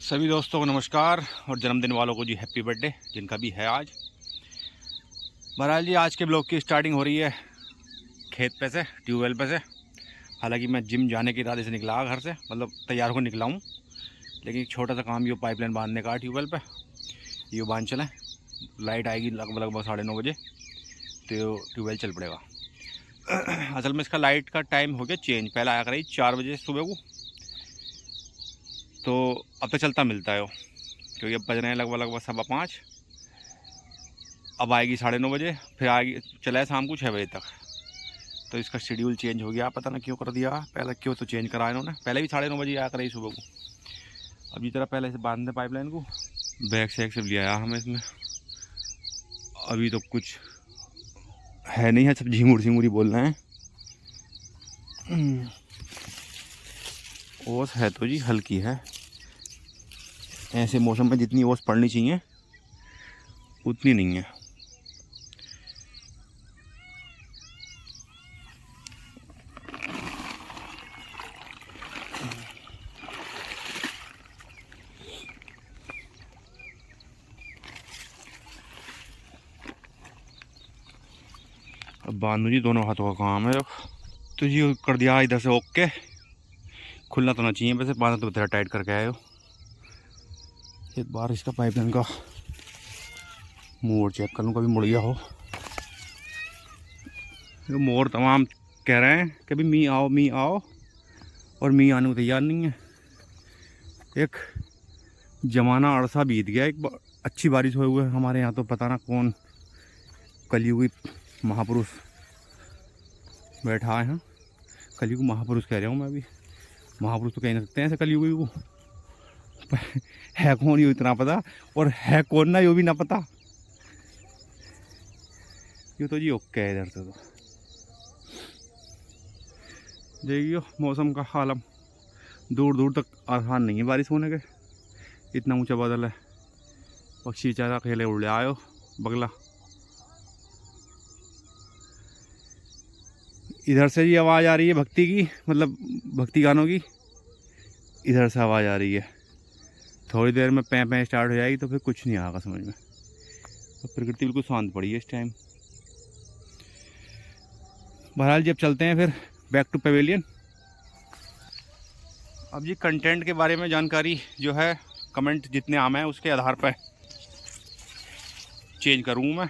सभी दोस्तों को नमस्कार और जन्मदिन वालों को जी हैप्पी बर्थडे जिनका भी है आज। बहरहाल जी आज के ब्लॉग की स्टार्टिंग हो रही है खेत पे से, ट्यूबवेल पे से। हालांकि मैं जिम जाने के इरादे से निकला घर से, मतलब तैयार हो निकला हूँ, लेकिन एक छोटा सा काम ये पाइपलाइन बांधने का ट्यूबवेल पे। ये बांध चलें, लाइट आएगी लगभग 9:30 बजे तो ट्यूबवेल चल पड़ेगा। असल में इसका लाइट का टाइम हो गया चेंज, पहले आया करी 4 बजे सुबह को, तो अब तक चलता मिलता है वो, क्योंकि अब बज रहे हैं लगभग 5:15। अब आएगी 9:30 बजे, फिर आएगी चला है शाम को 6 बजे तक। तो इसका शेड्यूल चेंज हो गया, पता ना क्यों कर दिया। पहले क्यों तो चेंज करा इन्होंने, पहले भी 9:30 बजे आया कराई सुबह को। अब जिस तरह पहले से बांधने पाइपलाइन को, बैग से लिया हमें इसमें अभी तो कुछ है नहीं है, सब झिंगुरी बोल रहे हैं। ओस है तो जी हल्की है, ऐसे मौसम में जितनी ओस पड़नी चाहिए उतनी नहीं है। अब बांधू जी दोनों हाथों का काम है। तो जी कर दिया इधर से ओके, खुलना तो ना चाहिए वैसे, बांधा तो तेरा टाइट करके आए हो। एक बार इसका पाइपलाइन का मोड़ चेक कर लूँ, कभी मुड़ गया हो। मोड़ तमाम कह रहे हैं कि भी मी आओ, और मी आने को तैयार नहीं है। एक जमाना अरसा बीत गया, एक अच्छी बारिश हुए हुए हमारे यहाँ, तो पता ना कौन कलयुगी महापुरुष बैठा है। हाँ, कलयुग महापुरुष कह रहा हूँ मैं अभी, महापुरुष तो कह नहीं सकते हैं ऐसे कलयुगी को। है कौन ये इतना पता, और है कौन ना ये भी ना पता। ये तो जी ओके है इधर से। तो देखियो मौसम का हालम दूर दूर तक आसान नहीं है बारिश होने के, इतना ऊंचा बादल है। पक्षी चारा खेले उड़ आयो बगला। इधर से ही आवाज़ आ रही है भक्ति की, मतलब भक्ति गानों की, इधर से आवाज़ आ रही है। थोड़ी देर में पैं स्टार्ट हो जाएगी तो फिर कुछ नहीं आएगा समझ में। तो प्रकृति बिल्कुल शांत पड़ी है इस टाइम। बहरहाल जी अब चलते हैं फिर बैक टू पवेलियन। अब जी कंटेंट के बारे में जानकारी जो है, कमेंट जितने आम हैं उसके आधार पर चेंज करूँ मैं।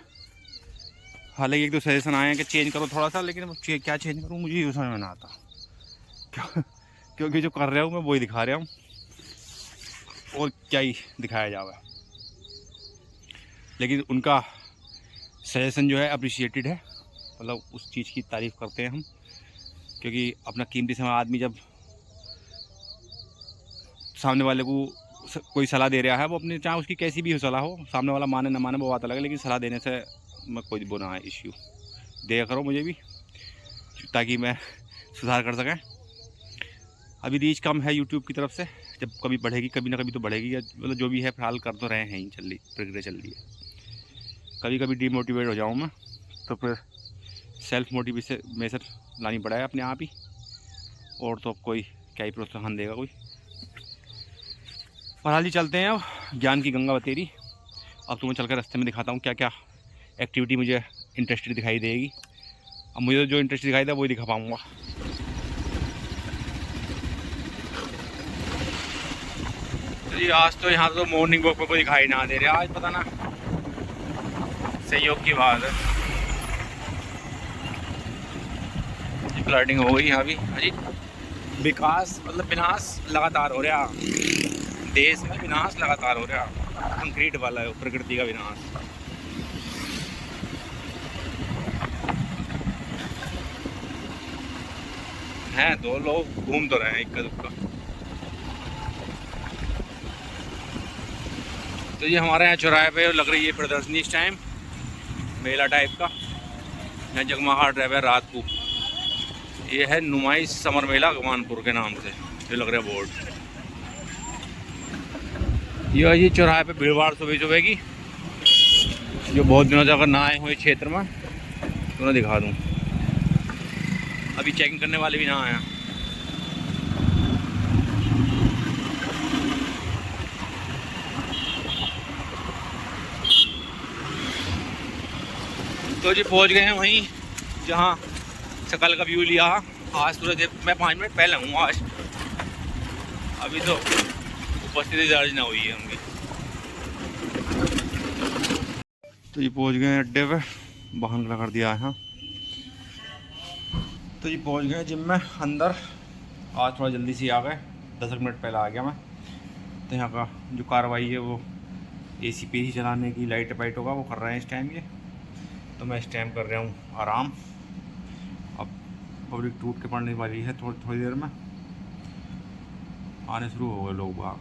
हालांकि एक दो सजेशन आए हैं कि चेंज करो थोड़ा सा, लेकिन क्या चेंज करूँ मुझे ये समझ में ना आता। क्योंकि जो कर रहा हूँ मैं वही दिखा रहा हूँ, और क्या ही दिखाया जावे। लेकिन उनका सजेशन जो है अप्रिशिएटेड है, मतलब उस चीज़ की तारीफ़ करते हैं हम। क्योंकि अपना कीमती समय आदमी जब सामने वाले को कोई सलाह दे रहा है, वो अपनी चाहे उसकी कैसी भी हो सलाह हो, सामने वाला माने ना माने वो बात अलग है, लेकिन सलाह देने से मैं कोई वो ना है इश्यू दिया करो मुझे भी, ताकि मैं सुधार कर सकें। अभी रीच कम है यूट्यूब की तरफ से, जब कभी बढ़ेगी कभी ना कभी तो बढ़ेगी, मतलब जो भी है फिलहाल कर तो रहे हैं ही, प्रक्रिया चल रही है। कभी कभी डीमोटिवेट हो जाऊँ मैं, तो फिर सेल्फ मोटिवेशन लानी पड़ा है अपने आप ही, और तो कोई क्या ही प्रोत्साहन देगा कोई। फिलहाल ही चलते हैं अब ज्ञान की गंगा बतेरी। अब तुम्हें चल कर रास्ते में दिखाता हूँ क्या क्या एक्टिविटी मुझे इंटरेस्टेड दिखाई देगी। अब मुझे जो इंटरेस्ट दिखाई दे वही दिखा पाऊँगा। जी आज तो यहाँ तो मॉर्निंग वॉक पे कोई दिखाई ना दे रहा, आज पता ना सहयोग की बात है। फ्लडिंग हो गई यहाँ भी। अजी विकास मतलब विनाश लगातार हो रहा, देश में विनाश लगातार हो रहा, कंक्रीट वाला है प्रकृति का विनाश। हैं दो लोग घूम तो रहे हैं इक्का दुक्का। तो ये हमारे यहाँ चौराहे पे लग रही है प्रदर्शनी इस टाइम, मेला टाइप का, यहाँ जगमगाहट रह है रात को। ये है नुमाइश समर मेला भगवानपुर के नाम से, ये लग रहा है बोर्ड। ये चौराहे पे भीड़ भाड़ सुबह की, जो बहुत दिनों से अगर ना आए हुए क्षेत्र में तो उन्हें दिखा दूँ। अभी चेकिंग करने वाले भी ना आए। तो जी पहुंच गए हैं वहीं जहां सकल का व्यू लिया। आज सूरज मैं 5 मिनट पहले हूँ आज, अभी तो उपस्थिति दर्ज ना हुई है उनकी। तो ये पहुंच गए अड्डे पे, वाहन खड़ा कर दिया है। तो ये पहुंच गए जिम में अंदर। आज थोड़ा जल्दी से आ गए, 10 मिनट पहले आ गया मैं। तो यहाँ का जो कार्रवाई है वो एसी पे ही चलाने की, लाइट वाइट होगा वो कर रहे हैं इस टाइम ये। तो मैं इस टाइम कर रहा हूँ आराम। अब पब्लिक टूट के पड़ने वाली है थोड़ी देर में, आने शुरू हो गए लोग बाहर।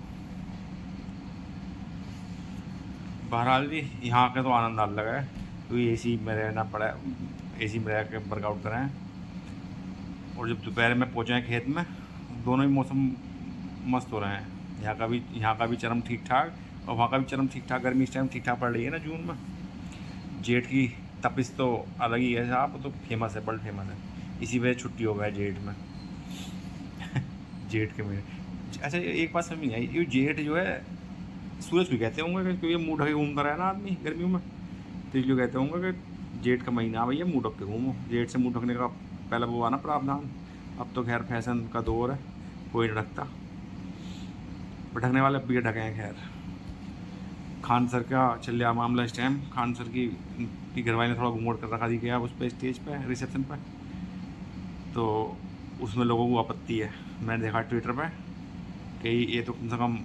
बहरहाल जी यहाँ के तो आनंद अलग है, क्योंकि एसी में रहना पड़ा, एसी में रह के वर्कआउट करें। और जब दोपहर में पहुँचे हैं खेत में, दोनों ही मौसम मस्त हो रहे हैं। यहाँ का भी चरम ठीक ठाक और वहाँ का भी चरम ठीक ठाक। गर्मी इस टाइम ठीक ठाक पड़ रही है ना जून में। जेठ की तपिश तो अलग ही है साहब, तो फेमस है, वर्ल्ड फेमस है। इसी वजह छुट्टी हो गया जेठ में जेठ के महीने। अच्छा एक बात समझ नहीं आई, ये जेठ जो है सूरज भी कहते होंगे क्योंकि ये मुँह ढके घूमता रहे ना आदमी गर्मियों में, तो इसलिए कहते होंगे कि जेठ का महीना भैया मुँह ढक के घूमो। जेठ से मुँह ढकने का पहले वो आना प्रावधान। अब तो खैर फैशन का दौर है, कोई नहीं ढकता, ढकने वाले भी ढके हैं। खैर खान सर का चल रहा मामला इस टाइम। खान सर की घरवाली ने थोड़ा घूमोड़ कर रखा दी गया उस पर, स्टेज पे, रिसेप्शन पे। तो उसमें लोगों को आपत्ति है। मैंने देखा ट्विटर पे कि ये तो कम से कम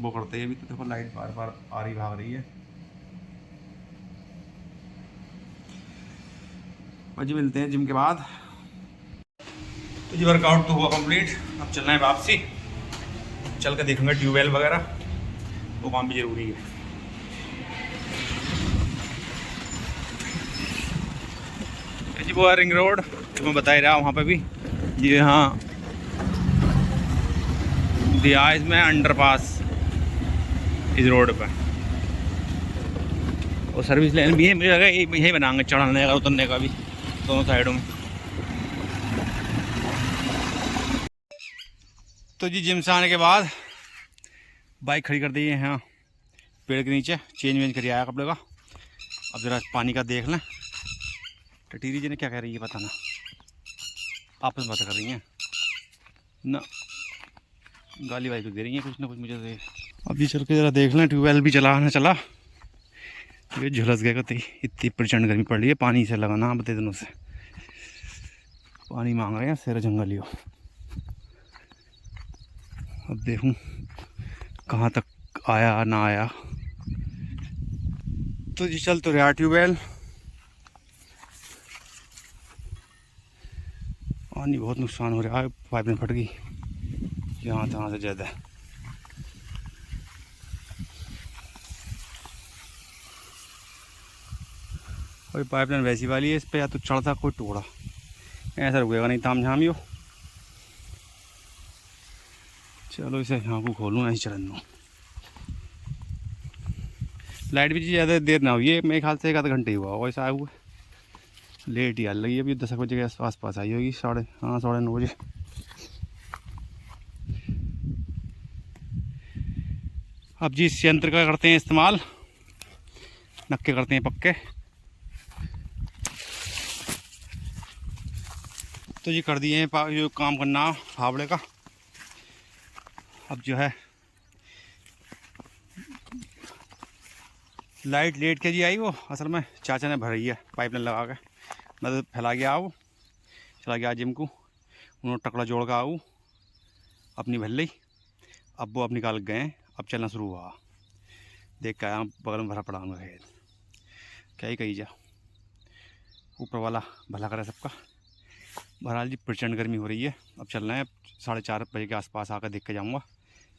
वो करते हैं। अभी तो देखो लाइट बार बार आ रही भाग रही है। और जी मिलते हैं जिम के बाद। तो जी वर्कआउट तो हुआ कंप्लीट, अब चलना है वापसी। चल कर देखूँगा ट्यूबवेल वगैरह, वो काम भी ज़रूरी है। जी वो रिंग रोड जो मैं बता ही रहा वहाँ पे भी जी, हाँ दिया इसमें अंडरपास इस रोड पे, और सर्विस लेन भी है। मुझे लगा यही बनाएंगे चढ़ने का उतरने का भी दोनों साइडों में। तो जी जिम से आने के बाद बाइक खड़ी कर दी है यहाँ पेड़ के नीचे, चेंज वेंज कर आया कपड़े का। अब ज़रा पानी का देख लें। टटीरी जी ने क्या कह रही है पता ना, आपस में बात कर रही हैं ना, गाली वाली तो दे रही हैं कुछ ना कुछ मुझे से। अब ये चल के ज़रा देख लें ट्यूबवेल भी चला ना चला। ये झुलस गए कतई, इतनी प्रचंड गर्मी पड़ रही है। पानी से लगाना बते दिनों से पानी मांग रहे हैं शेर जंगलियों। अब देखूं कहाँ तक आया ना आया। तो जी चल तो रहा ट्यूबवेल, पानी बहुत नुकसान हो रहा है। पाइप में फट गई यहाँ तहाँ से ज़्यादा। और पाइपलाइन वैसी वाली है, इस पर या तो चढ़ता कोई टोड़ा, ऐसा रुकेगा नहीं ताम झाम। यो चलो इसे यहाँ को खोलूँ ऐसी चरण लूँ। लाइट भी ज़्यादा देर ना हुई है, मेरे ख्याल से 1 आध घंटे ही हुआ वैसा आया हुआ। लेट ही आ लगी, अभी 10 बजे के आस पास आई होगी, 9:30 बजे। अब जी इस यंत्र का करते हैं इस्तेमाल, नक्के करते हैं पक्के। तो ये कर दिए हैं जो काम करना फावड़े का। अब जो है लाइट लेट के जी आई, वो असल में चाचा ने भरी है पाइपलाइन लगा के। मैं तो फैला गया आओ, चला गया जिम को, उन्होंने टकड़ा जोड़ का आओ अपनी भल ली। अब वो अब निकाल गए, अब चलना शुरू हुआ। देख के आया बगल में भरा पड़ा हूँ खेत, क्या ही कही जा, ऊपर वाला भला करे सबका। बहरहाल जी प्रचंड गर्मी हो रही है। अब चलना है, 4:30 बजे के आसपास आकर देख के जाऊँगा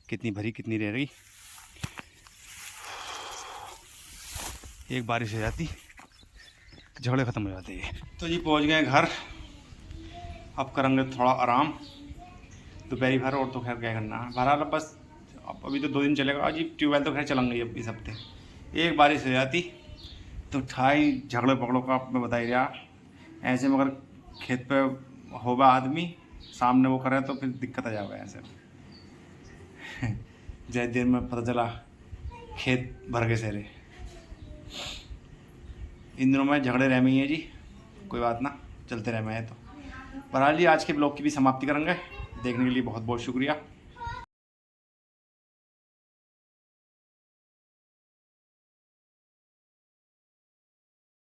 कितनी भरी कितनी रह रही। एक बारिश हो जाती तो झगड़े ख़त्म हो जाते हैं। तो जी पहुंच गए घर, अब करेंगे थोड़ा आराम दोपहरी भर। और तो खैर क्या करना है, बहरहाल बस अब अभी तो 2 दिन चलेगा जी। ट्यूबवेल तो खैर चलेंगे अब इस हफ्ते। एक बारिश हो जाती तो ठाई झगड़े पकड़ों का मैं बता ही रहा। ऐसे मगर खेत पे होगा आदमी सामने वो करे तो फिर दिक्कत आ जाएगा ऐसे जय देर में पता चला खेत भर के सेरे। इन दिनों में झगड़े रह ही हैं जी, कोई बात ना, चलते रह हैं। तो बहरहाल जी आज के ब्लॉग की भी समाप्ति करेंगे। देखने के लिए बहुत बहुत शुक्रिया।